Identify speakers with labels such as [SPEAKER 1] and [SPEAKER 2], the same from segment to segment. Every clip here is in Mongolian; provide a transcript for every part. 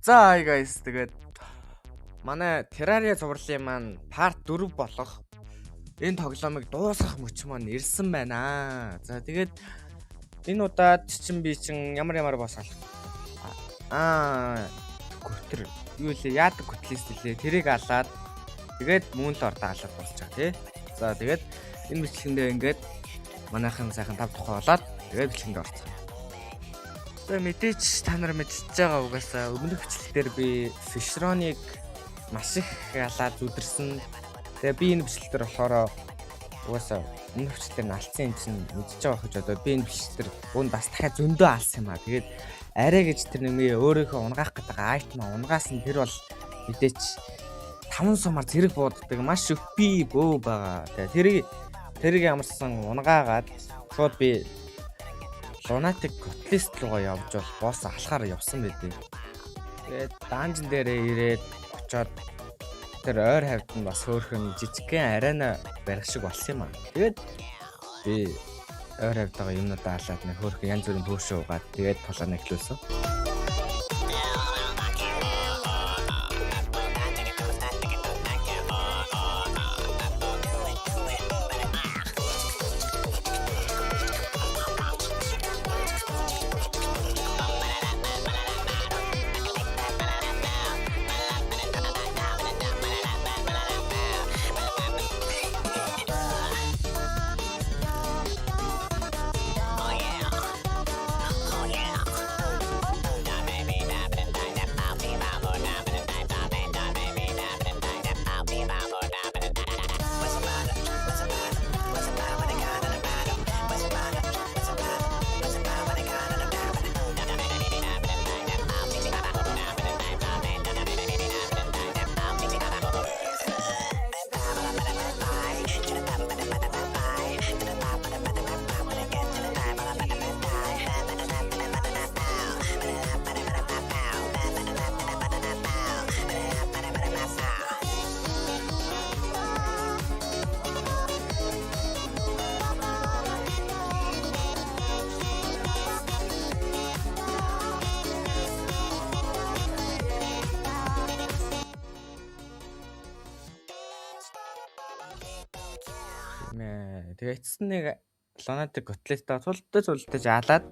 [SPEAKER 1] За guys тэгээд манай Terraria зурлалын маань part 4 болох энэ тоглоомыг дуусгах мөч маань ирсэн байна. За тэгээд энэ удаад би ямар бос көтер юу лээ яадаг көтлист лээ тэрийг алаад тэгээд мөн л ордоолаад болчих тий. За тэгээд энэ бичлэгэндээ ингээд манайхан сайхан 5 тухай болоод тэгээд бичлэгэнд орцсон. За мэдээч та нар мэдчихэж байгаа угаасаа өмнөх бичлэгээр би Fishron-ыг маш их ялаад зүдэрсэн. Тэгээ би энэ бичлэгтэр болохоор угаасаа өмнөх бичлэгтэр нь алдсан юм чинь мэдчихэж байгаа гэж одоо би энэ бичлэгтэр өн бас дахиад зөндөө алсан юм аа. Тэгээд арай гэж тэр нэмээ өөрийнхөө унгаах гэдэг айтмаа унгаас нь тэр бол мэдээч 5 сумаар зэрэг бууддаг маш их би бөө байгаа. Тэгээ тэрийг ямарсан унгаагаад шууд би Lunatic Catalyst руугаа явж бол босс алхаар явсан байдیں۔ Тэгээд данжин дээрээ ирээд очоод тэр ойр хавьд нь бас хөөхөн жижигхэн арена барих шиг болсон юм аа. Тэгээд би ойр хавьд байгаа юмнуудаа алаад нэг хөөхөн янз бүрийн пөөшөө угаад тэгээд тулаана эхлүүлсэн. Тэгээ эцэст нэг Lunatic Catalyst-а цултаж алаад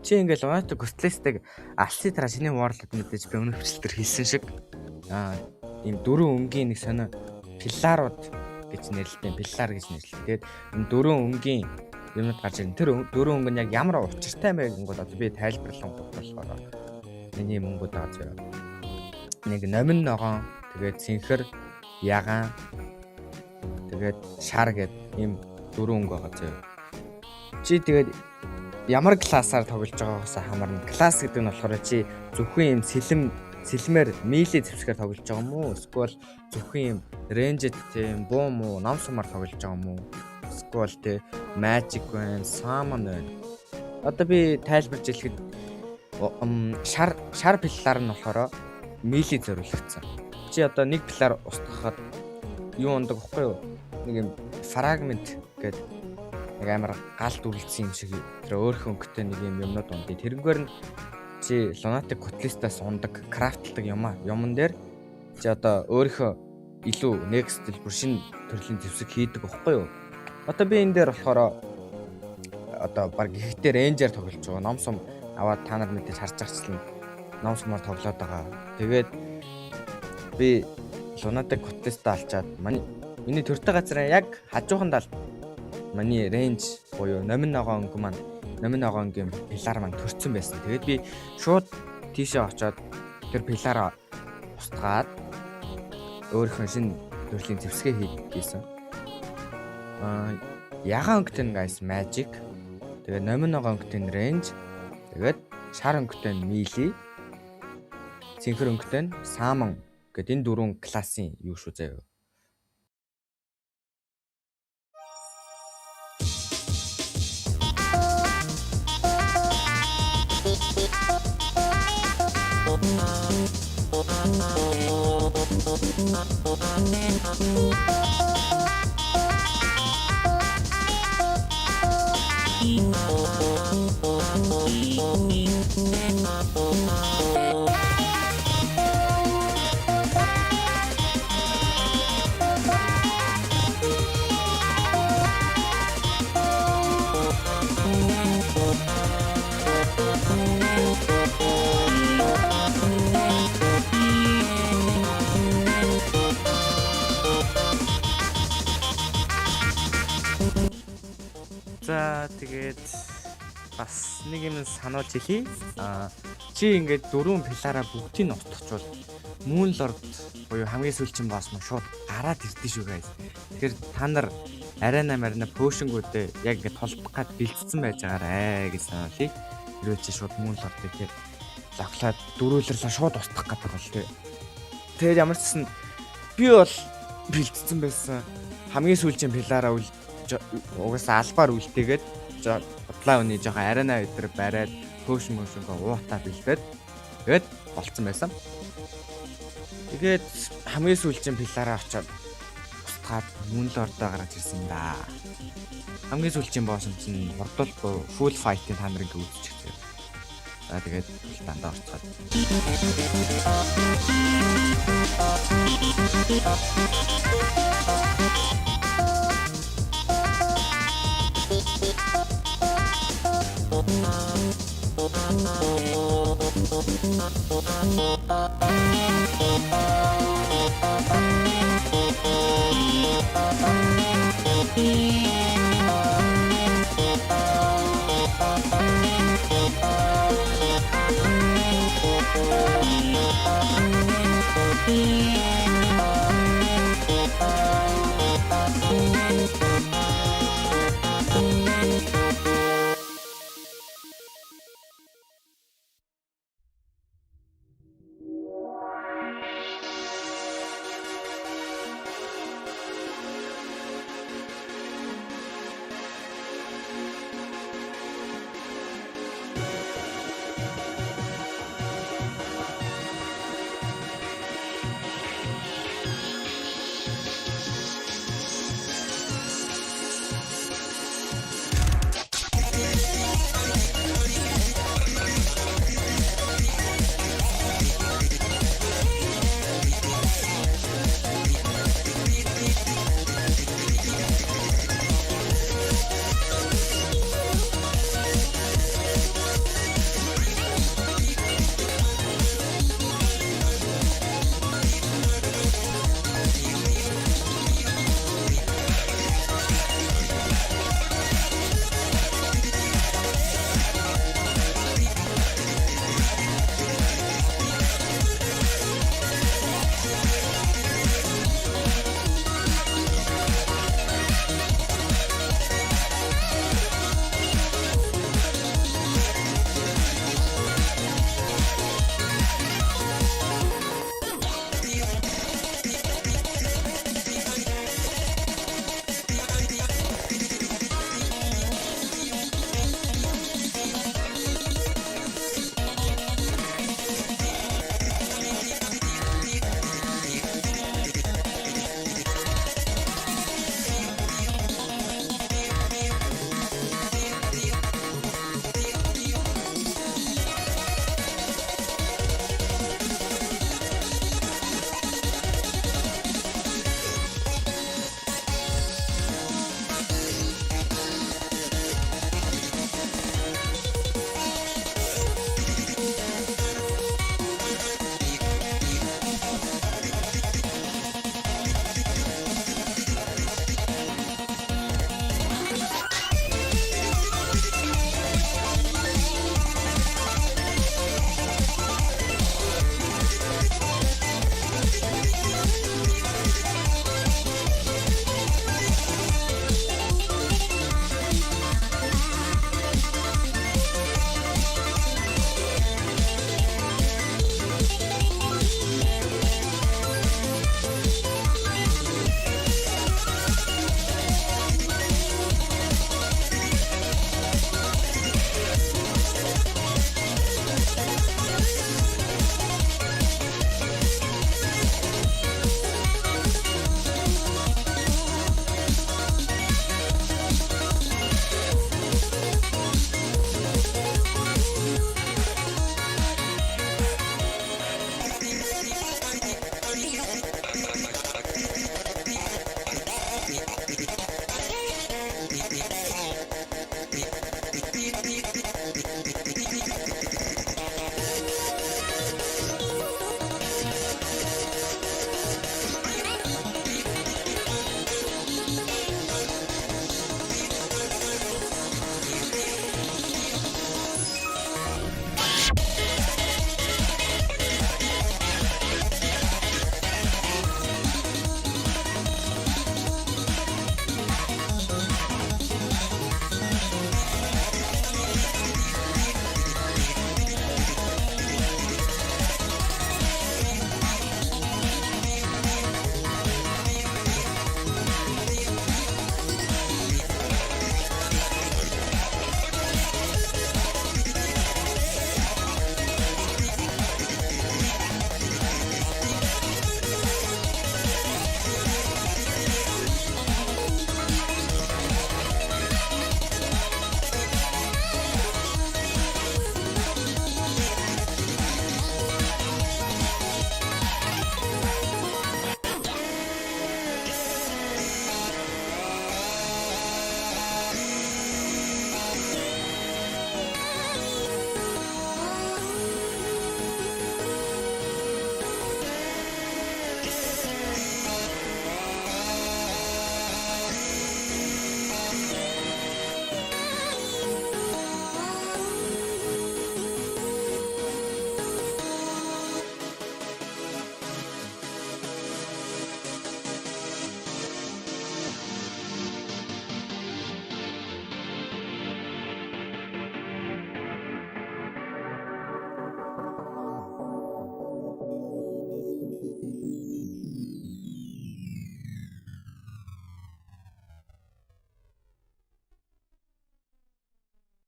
[SPEAKER 1] чи ингээд Lunatic Catalyst-ыг алсын дараа шинэ Warlord мэдээж би өмнөх бичлэлээр хэлсэн шиг ийм дөрвөн өнгийн нэг сонио пилларууд гэж нэрлэдэг. Пиллар гэж нэрлэдэг. Тэгээд энэ дөрвөн өнгийн юмнууд гарч ирэн. Тэр дөрвөн өнгө нь яг ямар учиртай мэй гингүүд одоо би тайлбарлан болохоор миний мөнгөд байгаа зөө. Нэг номин ногоон, тэгээд синхэр, ягаан, тэгээд шар гэдэг ийм дөрвөн өнгө байгаа зөө. Чи тэгээд ямар классаар тоглож байгаагаас хамаарна. Класс гэдэг нь болохоор чи зөвхөн ийм сэлмээр милийн зэвсгээр тоглож байгаа юм уу? Эсвэл зөвхөн ийм рейнжэд тийм бум уу, ном сумаар тоглож байгаа юм уу? Эсвэл тийм magic байна, summon байна. Одоо би тайлбарж хэлэхэд шар пиллар нь болохоор милийн зориулагдсан. Чи одоо нэг пиллар устгахад юу ундаг вэ юу? Нэг юм фрагмент гэдэг нэг амар галт үргэлжсэн юм шиг тэр өөрхөн өнгөтэй нэг юмнууд ундыг. Тэрнгээр нь чи Lunatic Catalyst-аас ундаг крафтлдаг юмн дээр чи одоо өөрийнхөө илүү next бүр шинэ төрлийн зэвсэг хийдэг байхгүй юу? Одоо би энэ дээр болохоор одоо баг ихтэй рейнжер тоглож байгаа. Ном сум аваад та нар мэдээж харж байгаачлан ном сумаар тоглоод байгаа. Тэгээд би Lunatic Catalyst-а алчаад миний төртэй газраа яг хажууханд миний рейнж буюу номин ногоон өнгө маань номин ногоонгийн пилар маань төрсөн байсан. Тэгээд би шууд тийшээ очоод тэр пилараа устгаад өөрийнхөө шинэ төрлийн зэвсгээ хийгээсэн. Ягаан өнгөтэй нь guys magic. Тэгээд номин ногоон өнгөтэй нь range. Тэгээд шар өнгөтэй нь melee. Синхэр өнгөтэй нь summon гэдэг энэ дөрвөн классын юу шүү заяа. Тэгээд бас нэг юм сануулж хэлье. Чи ингээд 4 пилаараа бүгдийг нь устгачвал Moon Lord буюу хамгийн сүүлчийн босс нь шууд гараад ирдэ шүү guys. Тэгэхээр та нар арена поошингуудээ яг ингээд толдох гад бэлдсэн байж байгаарэ гэж сануулъя. Хэрвээ чи шууд Moon Lord-ыг тэгээд локлаад дөрүүлэрлээ шууд устгах гэдэг бол тээ. Тэгээд ямар ч гэсэн би бол бэлдсэн байсан. Хамгийн сүүлчийн пилаараа угаасаа албаар үлдээгээд бодлаа өний жоохон арена өдр бариад пөөшнгөө уутаа бэлдээд тэгээд болцсон байсан. Тэгээд хамгийн сүүлчийн пилаараа очиод устгаад Moon Lord-оо гаргаж ирсэн да. Хамгийн сүүлчийн босс нь хурдл full fight-ийн та нар ингээ үзчихсэн. За тэгээд дандаа орцгаад.